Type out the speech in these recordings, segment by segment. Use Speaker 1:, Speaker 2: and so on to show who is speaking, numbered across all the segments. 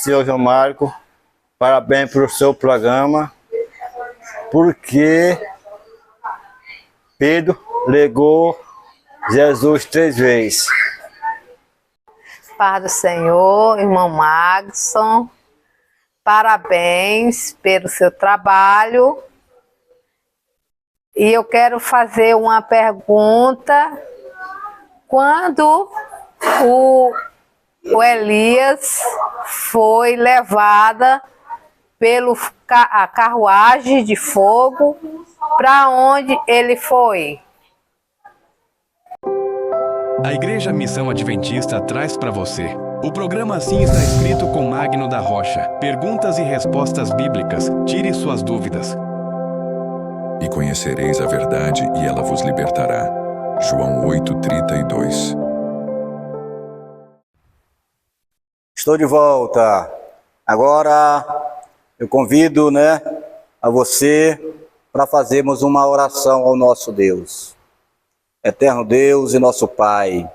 Speaker 1: senhor João Marco, parabéns pelo seu programa, porque Pedro negou Jesus 3 vezes.
Speaker 2: Paz do Senhor, irmão Magson, parabéns pelo seu trabalho. E eu quero fazer uma pergunta. Quando o Elias foi levada a carruagem de fogo, para onde ele foi?
Speaker 3: A Igreja Missão Adventista traz para você o programa Assim Está Escrito com Magno da Rocha. Perguntas e respostas bíblicas. Tire suas dúvidas.
Speaker 4: E conhecereis a verdade, e ela vos libertará. João 8:32.
Speaker 5: Estou de volta. Agora eu convido, a você para fazermos uma oração ao nosso Deus. Eterno Deus e nosso Pai,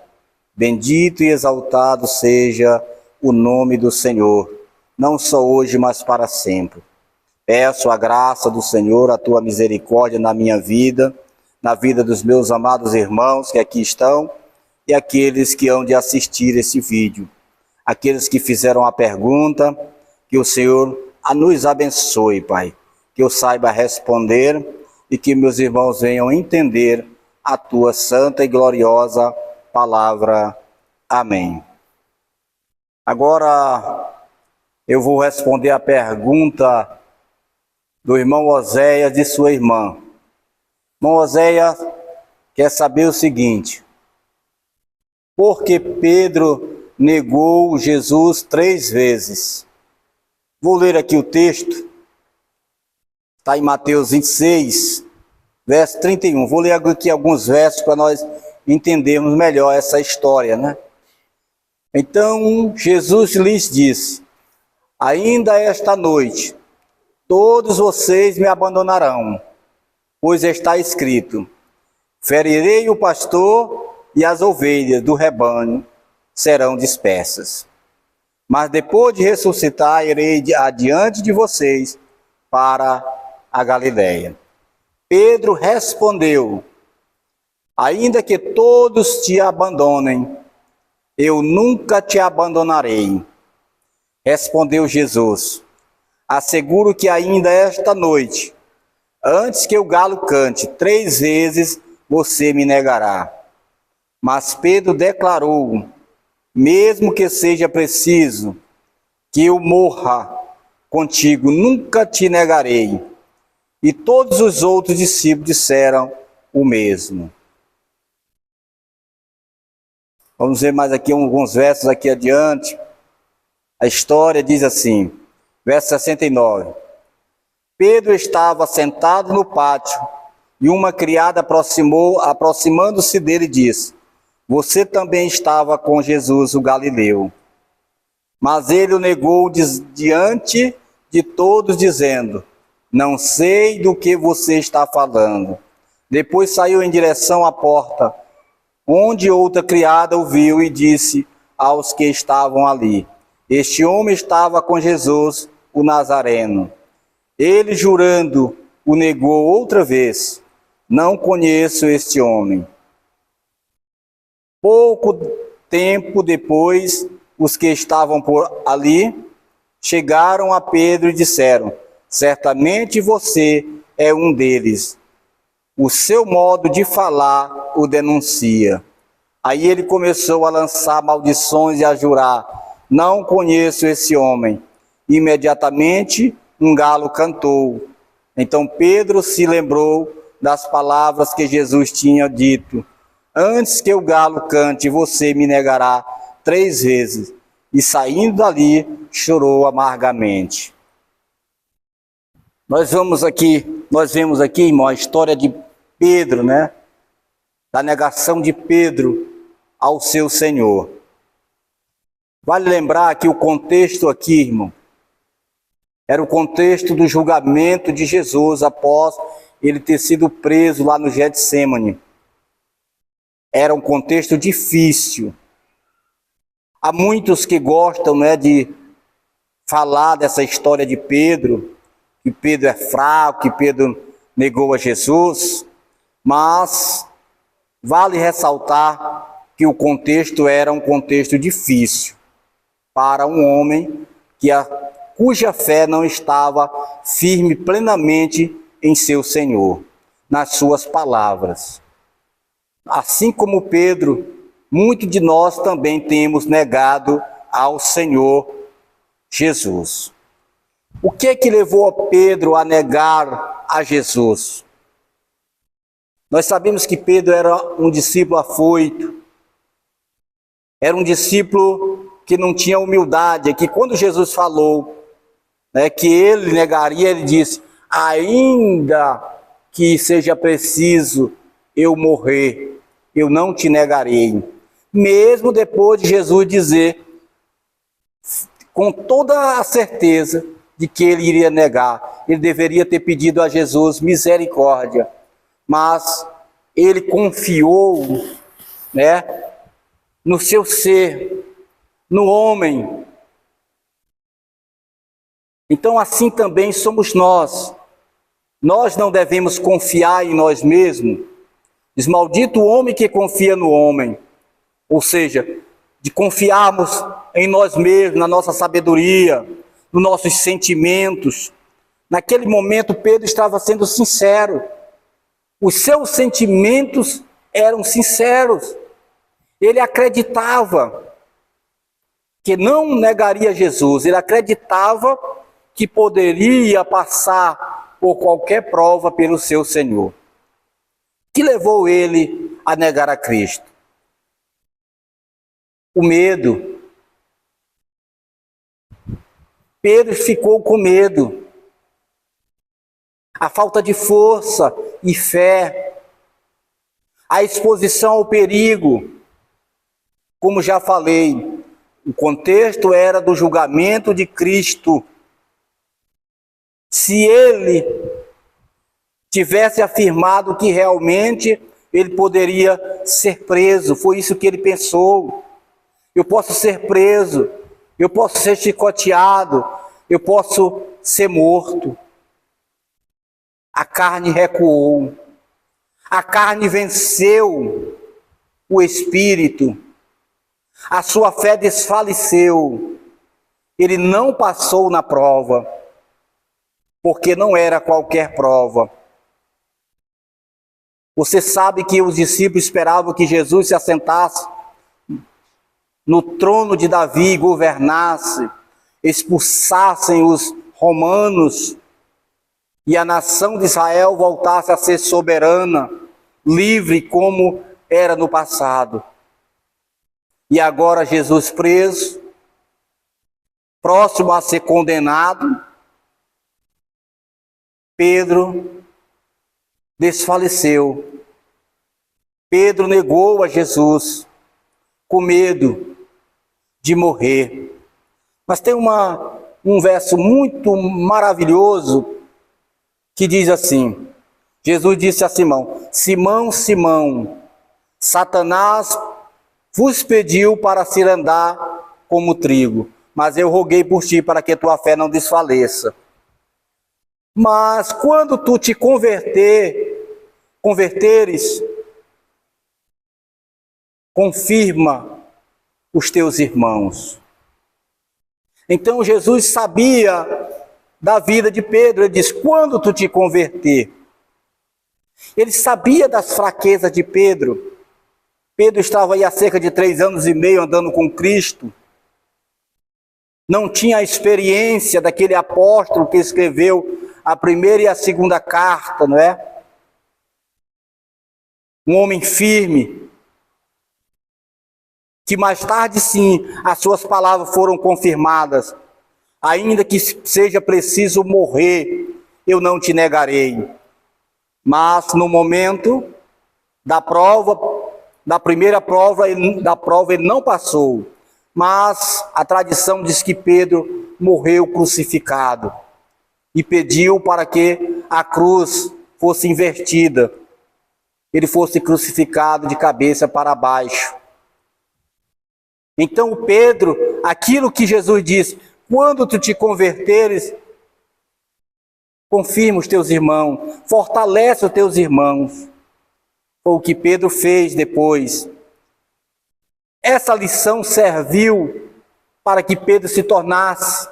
Speaker 5: bendito e exaltado seja o nome do Senhor, não só hoje, mas para sempre. Peço a graça do Senhor, a tua misericórdia na minha vida, na vida dos meus amados irmãos que aqui estão e aqueles que hão de assistir esse vídeo. Aqueles que fizeram a pergunta, que o Senhor nos abençoe, Pai. Que eu saiba responder e que meus irmãos venham entender a tua santa e gloriosa palavra. Amém. Agora eu vou responder a pergunta do irmão Oséias de sua irmã. Irmão Oséias quer saber o seguinte: por que Pedro negou Jesus 3 vezes? Vou ler aqui o texto. Está em Mateus 26, verso 31. Vou ler aqui alguns versos para nós entendermos melhor essa história, Então Jesus lhes disse: ainda esta noite todos vocês me abandonarão, pois está escrito: ferirei o pastor e as ovelhas do rebanho serão dispersas. Mas depois de ressuscitar, irei adiante de vocês para a Galileia. Pedro respondeu: ainda que todos te abandonem, eu nunca te abandonarei. Respondeu Jesus: asseguro que ainda esta noite, antes que o galo cante, 3 vezes você me negará. Mas Pedro declarou: mesmo que seja preciso que eu morra contigo, nunca te negarei. E todos os outros discípulos disseram o mesmo. Vamos ver mais aqui alguns versos aqui adiante. A história diz assim, verso 69. Pedro estava sentado no pátio e uma criada aproximando-se dele, disse: você também estava com Jesus, o Galileu. Mas ele o negou diante de todos, dizendo: não sei do que você está falando. Depois saiu em direção à porta, onde outra criada o viu e disse aos que estavam ali: este homem estava com Jesus, o Nazareno. Ele, jurando, o negou outra vez: não conheço este homem. Pouco tempo depois, os que estavam por ali chegaram a Pedro e disseram: certamente você é um deles. O seu modo de falar o denuncia. Aí ele começou a lançar maldições e a jurar: não conheço esse homem. Imediatamente um galo cantou. Então Pedro se lembrou das palavras que Jesus tinha dito: antes que o galo cante, você me negará 3 vezes. E saindo dali, chorou amargamente. Nós vemos aqui, irmão, a história de Pedro, da negação de Pedro ao seu Senhor. Vale lembrar que o contexto aqui, irmão, era o contexto do julgamento de Jesus após ele ter sido preso lá no Getsêmani. Era um contexto difícil. Há muitos que gostam, de falar dessa história de Pedro, que Pedro é fraco, que Pedro negou a Jesus, mas vale ressaltar que o contexto era um contexto difícil para um homem cuja fé não estava firme plenamente em seu Senhor, nas suas palavras. Assim como Pedro, muitos de nós também temos negado ao Senhor Jesus. O que é que levou a Pedro a negar a Jesus? Nós sabemos que Pedro era um discípulo afoito, era um discípulo que não tinha humildade, que quando Jesus falou, que ele negaria, ele disse: ainda que seja preciso eu morrer, eu não te negarei. Mesmo depois de Jesus dizer, com toda a certeza de que ele iria negar, ele deveria ter pedido a Jesus misericórdia, mas ele confiou, no seu ser, no homem. Então assim também somos nós. Nós não devemos confiar em nós mesmos. Diz: maldito o homem que confia no homem. Ou seja, de confiarmos em nós mesmos, na nossa sabedoria, nos nossos sentimentos. Naquele momento Pedro estava sendo sincero. Os seus sentimentos eram sinceros. Ele acreditava que não negaria Jesus. Ele acreditava que poderia passar por qualquer prova pelo seu Senhor. Que levou ele a negar a Cristo? O medo. Pedro ficou com medo. A falta de força e fé. A exposição ao perigo. Como já falei, o contexto era do julgamento de Cristo. Se ele tivesse afirmado que realmente ele poderia ser preso, foi isso que ele pensou. Eu posso ser preso, eu posso ser chicoteado, eu posso ser morto. A carne recuou, a carne venceu o espírito, a sua fé desfaleceu. Ele não passou na prova, porque não era qualquer prova. Você sabe que os discípulos esperavam que Jesus se assentasse no trono de Davi, governasse, expulsassem os romanos e a nação de Israel voltasse a ser soberana, livre como era no passado. E agora Jesus preso, próximo a ser condenado, Pedro desfaleceu. Pedro negou a Jesus com medo de morrer. Mas tem um verso muito maravilhoso que diz assim: Jesus disse a Simão: Simão, Simão, Satanás vos pediu para se andar como trigo, mas eu roguei por ti para que tua fé não desfaleça. Mas quando tu te converteres, confirma os teus irmãos. Então Jesus sabia da vida de Pedro. Ele diz: quando tu te converter. Ele sabia das fraquezas de Pedro. Pedro estava aí há cerca de 3 anos e meio andando com Cristo. Não tinha a experiência daquele apóstolo que escreveu a primeira e a segunda carta, não é? Um homem firme, que mais tarde sim, as suas palavras foram confirmadas. Ainda que seja preciso morrer, eu não te negarei. Mas no momento da prova, da primeira prova, ele não passou. Mas a tradição diz que Pedro morreu crucificado e pediu para que a cruz fosse invertida. Ele fosse crucificado de cabeça para baixo. Então Pedro, aquilo que Jesus disse: Quando tu te converteres, confirma os teus irmãos, fortalece os teus irmãos. Foi o que Pedro fez depois. Essa lição serviu para que Pedro se tornasse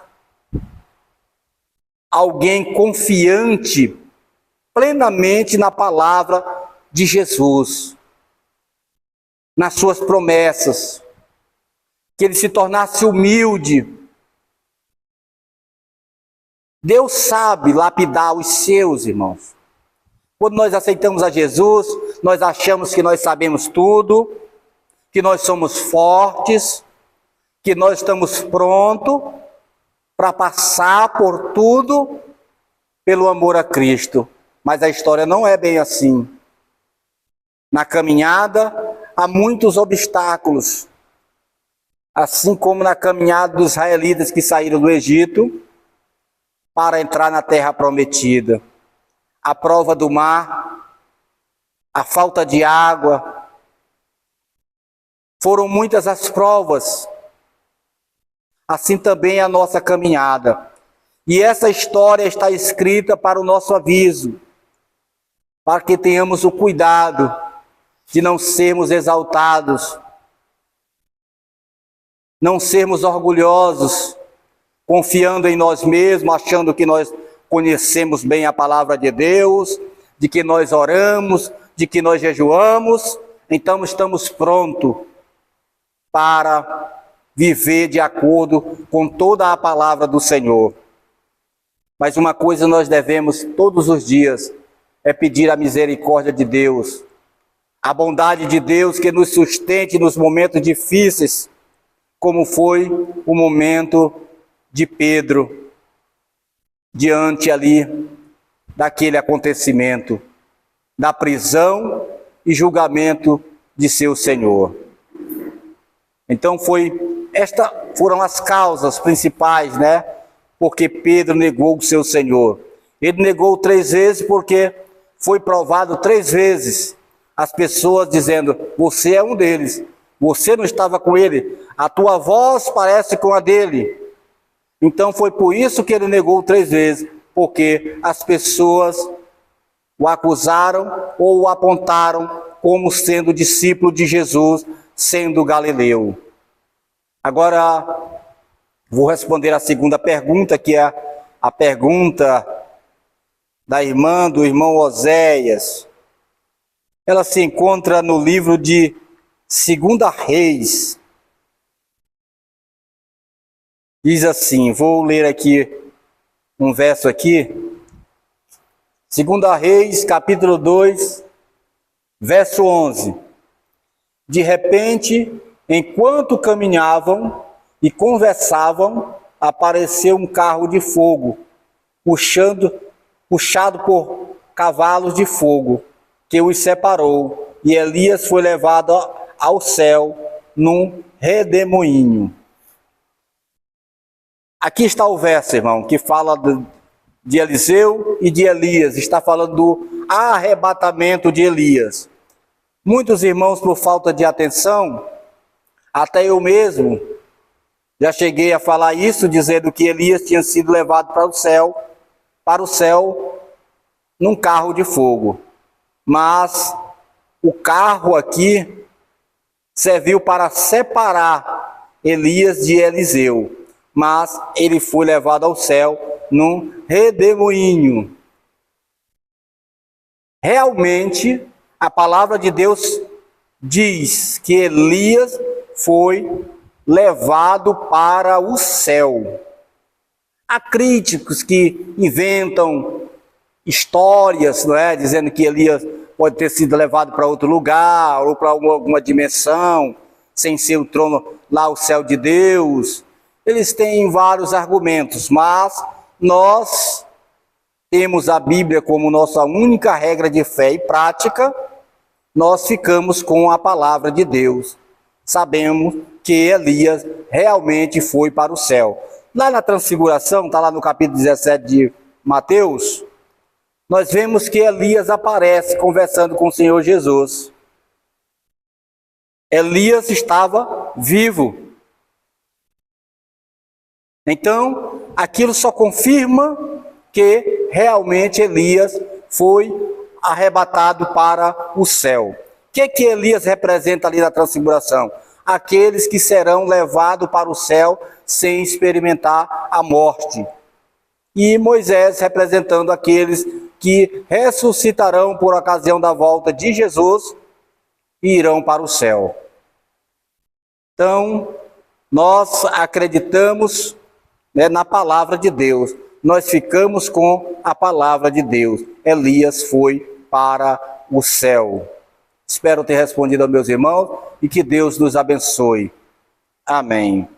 Speaker 5: alguém confiante plenamente na palavra de Jesus, nas suas promessas, que ele se tornasse humilde. Deus sabe lapidar os seus, irmãos. Quando nós aceitamos a Jesus, nós achamos que nós sabemos tudo, que nós somos fortes, que nós estamos prontos para passar por tudo pelo amor a Cristo. Mas a história não é bem assim. Na caminhada há muitos obstáculos, assim como na caminhada dos israelitas que saíram do Egito para entrar na terra prometida. A prova do mar, a falta de água, foram muitas as provas. Assim também a nossa caminhada. E essa história está escrita para o nosso aviso, para que tenhamos o cuidado de não sermos exaltados, não sermos orgulhosos, confiando em nós mesmos, achando que nós conhecemos bem a palavra de Deus, de que nós oramos, de que nós jejuamos, então estamos prontos para viver de acordo com toda a palavra do Senhor. Mas uma coisa nós devemos todos os dias é pedir a misericórdia de Deus, a bondade de Deus que nos sustente nos momentos difíceis, como foi o momento de Pedro, diante ali daquele acontecimento, da prisão e julgamento de seu Senhor. Então foram as causas principais, né? Porque Pedro negou o seu Senhor. Ele negou 3 vezes porque foi provado 3 vezes. As pessoas dizendo, você é um deles, você não estava com ele, a tua voz parece com a dele. Então foi por isso que ele negou 3 vezes, porque as pessoas o acusaram ou o apontaram como sendo discípulo de Jesus, sendo galileu. Agora, vou responder a segunda pergunta, que é a pergunta do irmão Oséias. Ela se encontra no livro de 2 Reis. Diz assim, vou ler aqui um verso aqui. 2 Reis, capítulo 2, verso 11. De repente, enquanto caminhavam e conversavam, apareceu um carro de fogo, puxado por cavalos de fogo, que os separou, e Elias foi levado ao céu num redemoinho. Aqui está o verso, irmão, que fala de Eliseu e de Elias, está falando do arrebatamento de Elias. Muitos irmãos, por falta de atenção, até eu mesmo, já cheguei a falar isso, dizendo que Elias tinha sido levado para o céu num carro de fogo. Mas o carro aqui serviu para separar Elias de Eliseu. Mas ele foi levado ao céu num redemoinho. Realmente, a palavra de Deus diz que Elias foi levado para o céu. Há críticos que inventam histórias, não é? Dizendo que Elias pode ter sido levado para outro lugar, ou para alguma dimensão, sem ser o trono lá, o céu de Deus. Eles têm vários argumentos, mas nós temos a Bíblia como nossa única regra de fé e prática. Nós ficamos com a palavra de Deus. Sabemos que Elias realmente foi para o céu. Lá na transfiguração, está lá no capítulo 17 de Mateus, nós vemos que Elias aparece conversando com o Senhor Jesus. Elias estava vivo. Então, aquilo só confirma que realmente Elias foi arrebatado para o céu. O que Elias representa ali na transfiguração? Aqueles que serão levados para o céu sem experimentar a morte. E Moisés representando aqueles que ressuscitarão por ocasião da volta de Jesus e irão para o céu. Então, nós acreditamos, né, na palavra de Deus. Nós ficamos com a palavra de Deus. Elias foi para o céu. Espero ter respondido aos meus irmãos e que Deus nos abençoe. Amém.